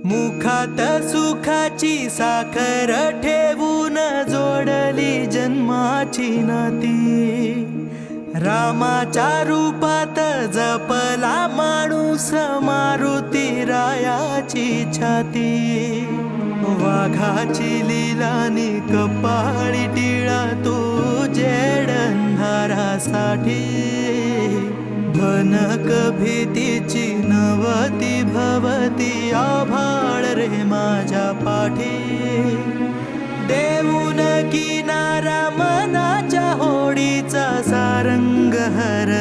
मुखात सुखाची साखर ठेवून जोडली जन्माची नाती। रामाच्या रूपात जपला माणूस मारुती रायाची छाती। वाघाची लीलानी कपाळी टिळा तू जेड अंधारासाठी। भनक भीतीची नवती भवती आभाळ रे माझ्या पाठी। देऊन किनारा मनाच्या होडीचा सारंग हर